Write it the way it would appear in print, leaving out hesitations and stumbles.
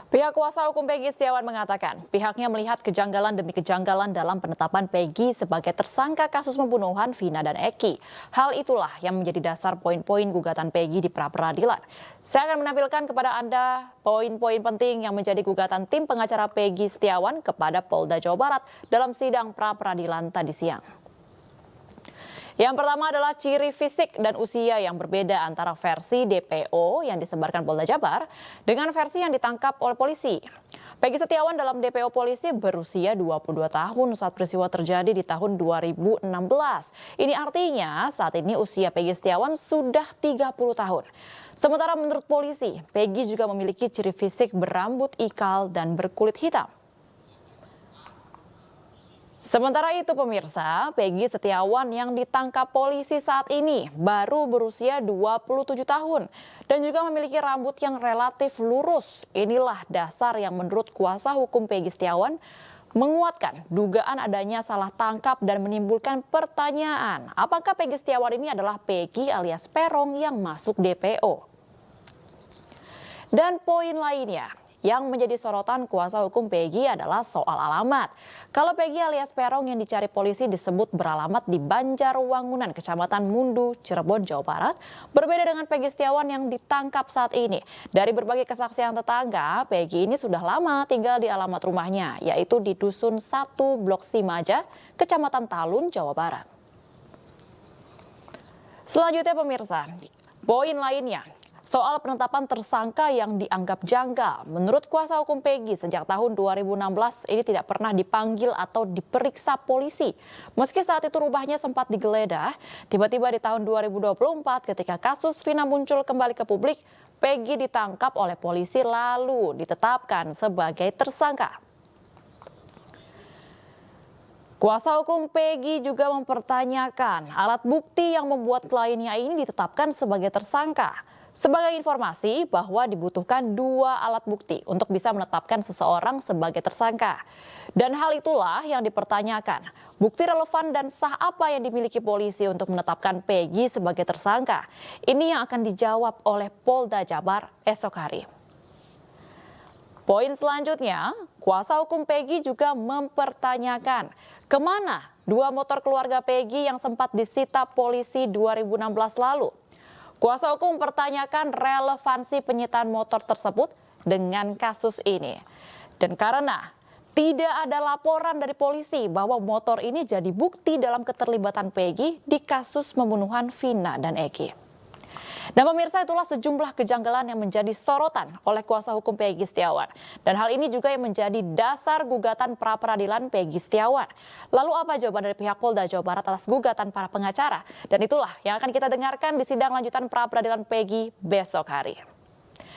Pihak kuasa hukum Peggy Setiawan mengatakan pihaknya melihat kejanggalan demi kejanggalan dalam penetapan Peggy sebagai tersangka kasus pembunuhan Vina dan Eki. Hal itulah yang menjadi dasar poin-poin gugatan Peggy di pra-peradilan. Saya akan menampilkan kepada Anda poin-poin penting yang menjadi gugatan tim pengacara Peggy Setiawan kepada Polda Jawa Barat dalam sidang pra-peradilan tadi siang. Yang pertama adalah ciri fisik dan usia yang berbeda antara versi DPO yang disebarkan Polda Jabar dengan versi yang ditangkap oleh polisi. Peggy Setiawan dalam DPO polisi berusia 22 tahun saat peristiwa terjadi di tahun 2016. Ini artinya saat ini usia Peggy Setiawan sudah 30 tahun. Sementara menurut polisi, Peggy juga memiliki ciri fisik berambut ikal dan berkulit hitam. Sementara itu pemirsa, Peggy Setiawan yang ditangkap polisi saat ini baru berusia 27 tahun dan juga memiliki rambut yang relatif lurus. Inilah dasar yang menurut kuasa hukum Peggy Setiawan menguatkan dugaan adanya salah tangkap dan menimbulkan pertanyaan, apakah Peggy Setiawan ini adalah Peggy alias Peron yang masuk DPO? Dan poin lainnya yang menjadi sorotan kuasa hukum Peggy adalah soal alamat. Kalau Peggy alias Peron yang dicari polisi disebut beralamat di Banjarwangunan, Kecamatan Mundu, Cirebon, Jawa Barat, berbeda dengan Peggy Setiawan yang ditangkap saat ini. Dari berbagai kesaksian tetangga, Peggy ini sudah lama tinggal di alamat rumahnya, yaitu di Dusun 1 Blok Simaja, Kecamatan Talun, Jawa Barat. Selanjutnya pemirsa, poin lainnya soal penetapan tersangka yang dianggap janggal. Menurut kuasa hukum Peggy, sejak tahun 2016 ini tidak pernah dipanggil atau diperiksa polisi. Meski saat itu rumahnya sempat digeledah, tiba-tiba di tahun 2024 ketika kasus Vina muncul kembali ke publik, Peggy ditangkap oleh polisi lalu ditetapkan sebagai tersangka. Kuasa hukum Peggy juga mempertanyakan alat bukti yang membuat kliennya ini ditetapkan sebagai tersangka. Sebagai informasi bahwa dibutuhkan 2 alat bukti untuk bisa menetapkan seseorang sebagai tersangka. Dan hal itulah yang dipertanyakan. Bukti relevan dan sah apa yang dimiliki polisi untuk menetapkan Peggy sebagai tersangka? Ini yang akan dijawab oleh Polda Jabar esok hari. Poin selanjutnya, kuasa hukum Peggy juga mempertanyakan kemana 2 motor keluarga Peggy yang sempat disita polisi 2016 lalu. Kuasa hukum mempertanyakan relevansi penyitaan motor tersebut dengan kasus ini. Dan karena tidak ada laporan dari polisi bahwa motor ini jadi bukti dalam keterlibatan Peggy di kasus pembunuhan Vina dan Eki. Dan pemirsa, itulah sejumlah kejanggalan yang menjadi sorotan oleh kuasa hukum Peggy Setiawan. Dan hal ini juga yang menjadi dasar gugatan pra-peradilan Peggy Setiawan. Lalu apa jawaban dari pihak Polda Jawa Barat atas gugatan para pengacara? Dan itulah yang akan kita dengarkan di sidang lanjutan pra-peradilan Peggy besok hari.